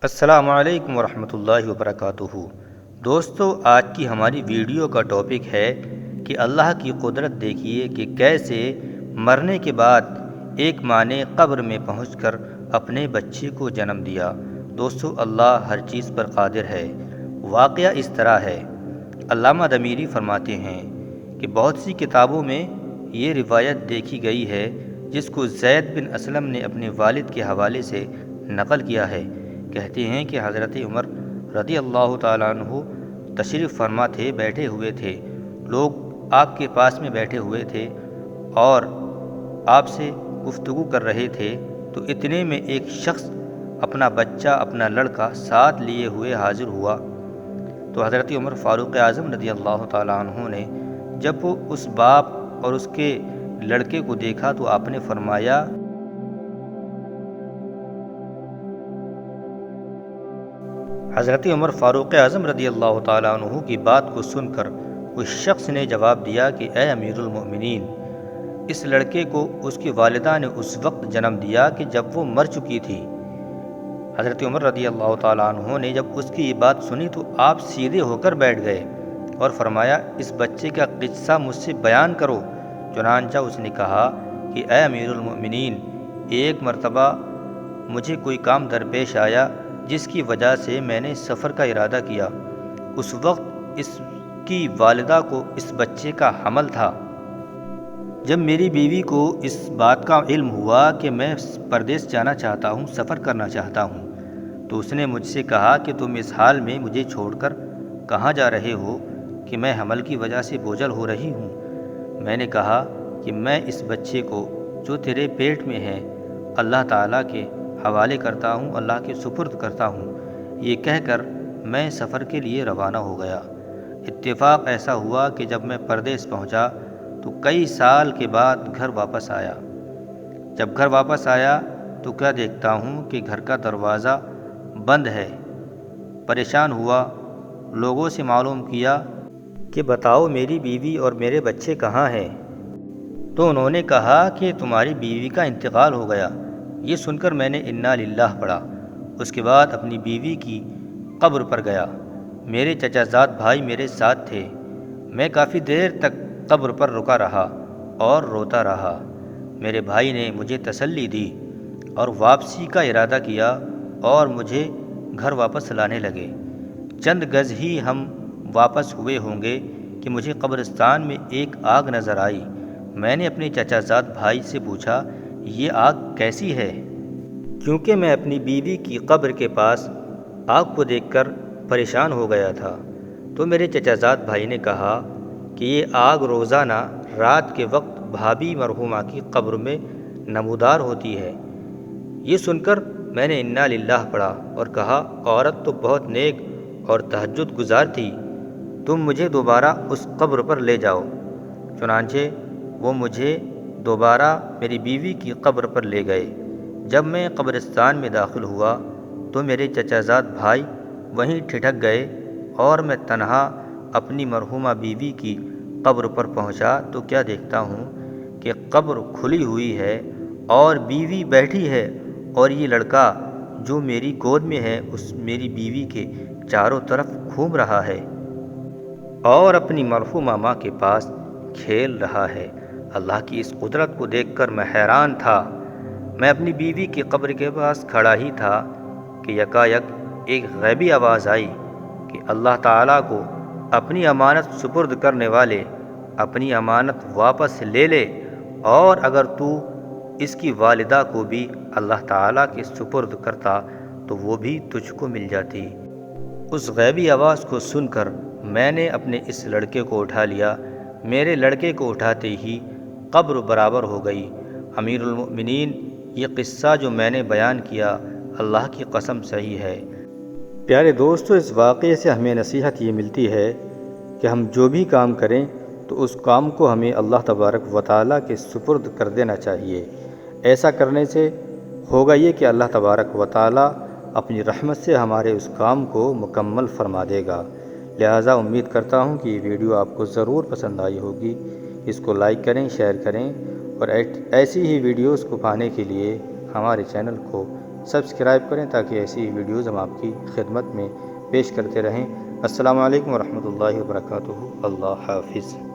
السلام علیکم ورحمۃ اللہ وبرکاتہ۔ دوستو، آج کی ہماری ویڈیو کا ٹاپک ہے کہ اللہ کی قدرت دیکھیے کہ کیسے مرنے کے بعد ایک ماں نے قبر میں پہنچ کر اپنے بچے کو جنم دیا۔ دوستو، اللہ ہر چیز پر قادر ہے۔ واقعہ اس طرح ہے، علامہ دمیری فرماتے ہیں کہ بہت سی کتابوں میں یہ روایت دیکھی گئی ہے جس کو زید بن اسلم نے اپنے والد کے حوالے سے نقل کیا ہے۔ کہتے ہیں کہ حضرت عمر رضی اللہ تعالیٰ عنہ تشریف فرما تھے، بیٹھے ہوئے تھے، لوگ آپ کے پاس میں بیٹھے ہوئے تھے اور آپ سے گفتگو کر رہے تھے، تو اتنے میں ایک شخص اپنا بچہ، اپنا لڑکا ساتھ لیے ہوئے حاضر ہوا۔ تو حضرت عمر فاروق اعظم رضی اللہ تعالیٰ عنہ نے جب وہ اس باپ اور اس کے لڑکے کو دیکھا تو آپ نے فرمایا، حضرت عمر فاروق اعظم رضی اللہ تعالیٰ عنہ کی بات کو سن کر اس شخص نے جواب دیا کہ اے امیر المؤمنین، اس لڑکے کو اس کی والدہ نے اس وقت جنم دیا کہ جب وہ مر چکی تھی۔ حضرت عمر رضی اللہ تعالیٰ عنہ نے جب اس کی یہ بات سنی تو آپ سیدھے ہو کر بیٹھ گئے اور فرمایا، اس بچے کا قصہ مجھ سے بیان کرو۔ چنانچہ اس نے کہا کہ اے امیر المؤمنین، ایک مرتبہ مجھے کوئی کام درپیش آیا جس کی وجہ سے میں نے سفر کا ارادہ کیا۔ اس وقت اس کی والدہ کو اس بچے کا حمل تھا۔ جب میری بیوی کو اس بات کا علم ہوا کہ میں پردیس جانا چاہتا ہوں، سفر کرنا چاہتا ہوں، تو اس نے مجھ سے کہا کہ تم اس حال میں مجھے چھوڑ کر کہاں جا رہے ہو کہ میں حمل کی وجہ سے بوجھل ہو رہی ہوں۔ میں نے کہا کہ میں اس بچے کو جو تیرے پیٹ میں ہے اللہ تعالیٰ کے حوالے کرتا ہوں، اللہ کے سپرد کرتا ہوں۔ یہ کہہ کر میں سفر کے لیے روانہ ہو گیا۔ اتفاق ایسا ہوا کہ جب میں پردیس پہنچا تو کئی سال کے بعد گھر واپس آیا۔ جب گھر واپس آیا تو کیا دیکھتا ہوں کہ گھر کا دروازہ بند ہے۔ پریشان ہوا، لوگوں سے معلوم کیا کہ بتاؤ میری بیوی اور میرے بچے کہاں ہیں؟ تو انہوں نے کہا کہ تمہاری بیوی کا انتقال ہو گیا۔ یہ سن کر میں نے انا للہ پڑھا۔ اس کے بعد اپنی بیوی کی قبر پر گیا۔ میرے چچا زاد بھائی میرے ساتھ تھے۔ میں کافی دیر تک قبر پر رکا رہا اور روتا رہا۔ میرے بھائی نے مجھے تسلی دی اور واپسی کا ارادہ کیا اور مجھے گھر واپس لانے لگے۔ چند گز ہی ہم واپس ہوئے ہوں گے کہ مجھے قبرستان میں ایک آگ نظر آئی۔ میں نے اپنے چچا زاد بھائی سے پوچھا، یہ آگ کیسی ہے؟ کیونکہ میں اپنی بیوی کی قبر کے پاس آگ کو دیکھ کر پریشان ہو گیا تھا۔ تو میرے چچا زاد بھائی نے کہا کہ یہ آگ روزانہ رات کے وقت بھابھی مرحومہ کی قبر میں نمودار ہوتی ہے۔ یہ سن کر میں نے انا للہ پڑھا اور کہا، عورت تو بہت نیک اور تہجد گزار تھی، تم مجھے دوبارہ اس قبر پر لے جاؤ۔ چنانچہ وہ مجھے دوبارہ میری بیوی کی قبر پر لے گئے۔ جب میں قبرستان میں داخل ہوا تو میرے چچا زاد بھائی وہیں ٹھٹک گئے اور میں تنہا اپنی مرحومہ بیوی کی قبر پر پہنچا تو کیا دیکھتا ہوں کہ قبر کھلی ہوئی ہے اور بیوی بیٹھی ہے اور یہ لڑکا جو میری گود میں ہے اس میری بیوی کے چاروں طرف گھوم رہا ہے اور اپنی مرحومہ ماں کے پاس کھیل رہا ہے۔ اللہ کی اس قدرت کو دیکھ کر میں حیران تھا۔ میں اپنی بیوی کی قبر کے پاس کھڑا ہی تھا کہ یکایک ایک غیبی آواز آئی کہ اللہ تعالیٰ کو اپنی امانت سپرد کرنے والے، اپنی امانت واپس لے لے، اور اگر تو اس کی والدہ کو بھی اللہ تعالیٰ کے سپرد کرتا تو وہ بھی تجھ کو مل جاتی۔ اس غیبی آواز کو سن کر میں نے اپنے اس لڑکے کو اٹھا لیا۔ میرے لڑکے کو اٹھاتے ہی قبر برابر ہو گئی۔ امیر المؤمنین، یہ قصہ جو میں نے بیان کیا اللہ کی قسم صحیح ہے۔ پیارے دوستو، اس واقعے سے ہمیں نصیحت یہ ملتی ہے کہ ہم جو بھی کام کریں تو اس کام کو ہمیں اللہ تبارک و تعالیٰ کے سپرد کر دینا چاہیے۔ ایسا کرنے سے ہوگا یہ کہ اللہ تبارک و تعالیٰ اپنی رحمت سے ہمارے اس کام کو مکمل فرما دے گا۔ لہٰذا امید کرتا ہوں کہ یہ ویڈیو آپ کو ضرور پسند آئی ہوگی۔ اس کو لائک کریں، شیئر کریں اور ایسی ہی ویڈیوز کو پانے کے لیے ہمارے چینل کو سبسکرائب کریں تاکہ ایسی ویڈیوز ہم آپ کی خدمت میں پیش کرتے رہیں۔ السلام علیکم ورحمۃ اللہ وبرکاتہ۔ اللہ حافظ۔